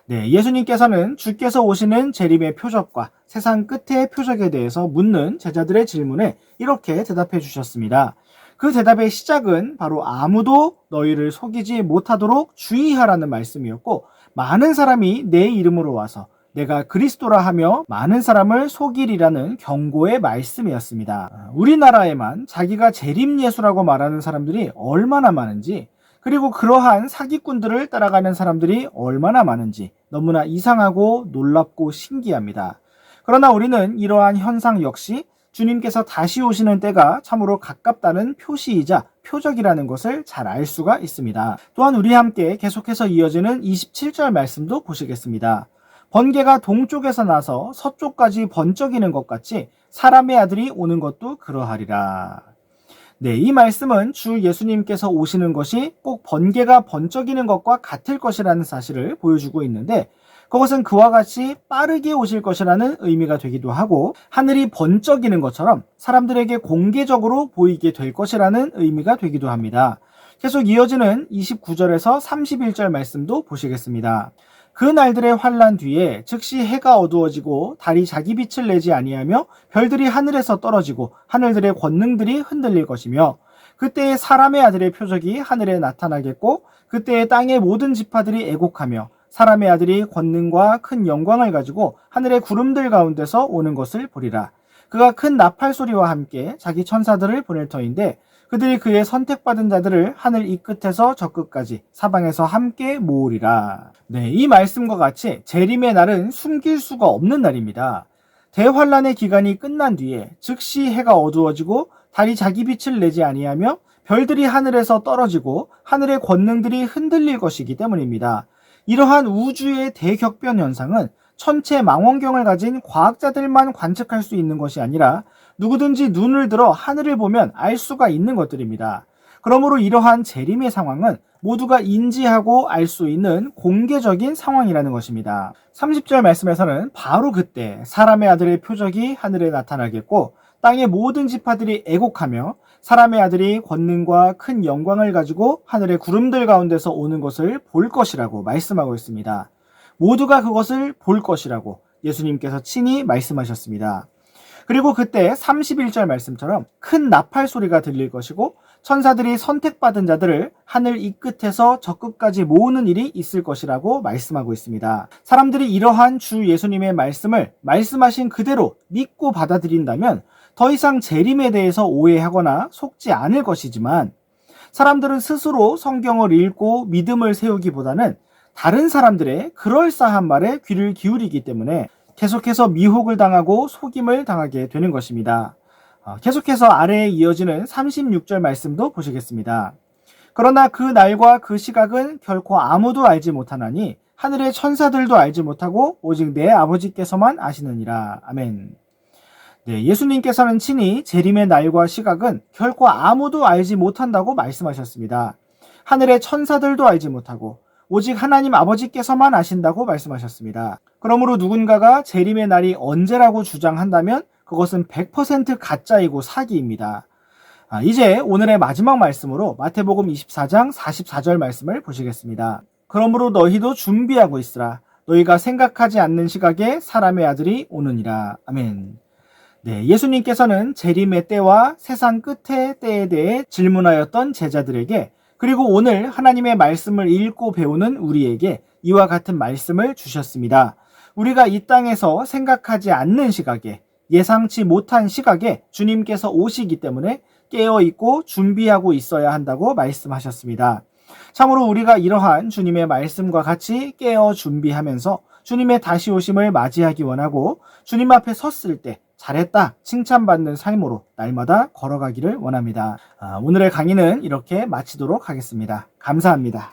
네, 예수님께서는 주께서 오시는 재림의 표적과 세상 끝의 표적에 대해서 묻는 제자들의 질문에 이렇게 대답해 주셨습니다. 그 대답의 시작은 바로 아무도 너희를 속이지 못하도록 주의하라는 말씀이었고, 많은 사람이 내 이름으로 와서 내가 그리스도라 하며 많은 사람을 속이리라는 경고의 말씀이었습니다. 우리나라에만 자기가 재림 예수라고 말하는 사람들이 얼마나 많은지, 그리고 그러한 사기꾼들을 따라가는 사람들이 얼마나 많은지 너무나 이상하고 놀랍고 신기합니다. 그러나 우리는 이러한 현상 역시 주님께서 다시 오시는 때가 참으로 가깝다는 표시이자 표적이라는 것을 잘 알 수가 있습니다. 또한 우리 함께 계속해서 이어지는 27절 말씀도 보시겠습니다. 번개가 동쪽에서 나서 서쪽까지 번쩍이는 것 같이 사람의 아들이 오는 것도 그러하리라. 네, 이 말씀은 주 예수님께서 오시는 것이 꼭 번개가 번쩍이는 것과 같을 것이라는 사실을 보여주고 있는데, 그것은 그와 같이 빠르게 오실 것이라는 의미가 되기도 하고, 하늘이 번쩍이는 것처럼 사람들에게 공개적으로 보이게 될 것이라는 의미가 되기도 합니다. 계속 이어지는 29절에서 31절 말씀도 보시겠습니다. 그 날들의 환난 뒤에 즉시 해가 어두워지고 달이 자기 빛을 내지 아니하며 별들이 하늘에서 떨어지고 하늘들의 권능들이 흔들릴 것이며, 그때에 사람의 아들의 표적이 하늘에 나타나겠고, 그때에 땅의 모든 지파들이 애곡하며 사람의 아들이 권능과 큰 영광을 가지고 하늘의 구름들 가운데서 오는 것을 보리라. 그가 큰 나팔 소리와 함께 자기 천사들을 보낼 터인데, 그들이 그의 선택받은 자들을 하늘 이 끝에서 저 끝까지 사방에서 함께 모으리라. 네, 이 말씀과 같이 재림의 날은 숨길 수가 없는 날입니다. 대환란의 기간이 끝난 뒤에 즉시 해가 어두워지고 달이 자기 빛을 내지 아니하며 별들이 하늘에서 떨어지고 하늘의 권능들이 흔들릴 것이기 때문입니다. 이러한 우주의 대격변 현상은 천체 망원경을 가진 과학자들만 관측할 수 있는 것이 아니라 누구든지 눈을 들어 하늘을 보면 알 수가 있는 것들입니다. 그러므로 이러한 재림의 상황은 모두가 인지하고 알 수 있는 공개적인 상황이라는 것입니다. 30절 말씀에서는 바로 그때 사람의 아들의 표적이 하늘에 나타나겠고 땅의 모든 지파들이 애곡하며 사람의 아들이 권능과 큰 영광을 가지고 하늘의 구름들 가운데서 오는 것을 볼 것이라고 말씀하고 있습니다. 모두가 그것을 볼 것이라고 예수님께서 친히 말씀하셨습니다. 그리고 그때 31절 말씀처럼 큰 나팔 소리가 들릴 것이고 천사들이 선택받은 자들을 하늘 이 끝에서 저 끝까지 모으는 일이 있을 것이라고 말씀하고 있습니다. 사람들이 이러한 주 예수님의 말씀을 말씀하신 그대로 믿고 받아들인다면 더 이상 재림에 대해서 오해하거나 속지 않을 것이지만 사람들은 스스로 성경을 읽고 믿음을 세우기보다는 다른 사람들의 그럴싸한 말에 귀를 기울이기 때문에 계속해서 미혹을 당하고 속임을 당하게 되는 것입니다. 계속해서 아래에 이어지는 36절 말씀도 보시겠습니다. 그러나 그 날과 그 시각은 결코 아무도 알지 못하나니 하늘의 천사들도 알지 못하고 오직 내 아버지께서만 아시느니라. 아멘. 네, 예수님께서는 친히 재림의 날과 시각은 결코 아무도 알지 못한다고 말씀하셨습니다. 하늘의 천사들도 알지 못하고 오직 하나님 아버지께서만 아신다고 말씀하셨습니다. 그러므로 누군가가 재림의 날이 언제라고 주장한다면 그것은 100% 가짜이고 사기입니다. 이제 오늘의 마지막 말씀으로 마태복음 24장 44절 말씀을 보시겠습니다. 그러므로 너희도 준비하고 있으라. 너희가 생각하지 않는 시각에 사람의 아들이 오느니라. 아멘. 네, 예수님께서는 재림의 때와 세상 끝의 때에 대해 질문하였던 제자들에게 그리고 오늘 하나님의 말씀을 읽고 배우는 우리에게 이와 같은 말씀을 주셨습니다. 우리가 이 땅에서 생각하지 않는 시각에 예상치 못한 시각에 주님께서 오시기 때문에 깨어있고 준비하고 있어야 한다고 말씀하셨습니다. 참으로 우리가 이러한 주님의 말씀과 같이 깨어 준비하면서 주님의 다시 오심을 맞이하기 원하고 주님 앞에 섰을 때 잘했다 칭찬받는 삶으로 날마다 걸어가기를 원합니다. 오늘의 강의는 이렇게 마치도록 하겠습니다. 감사합니다.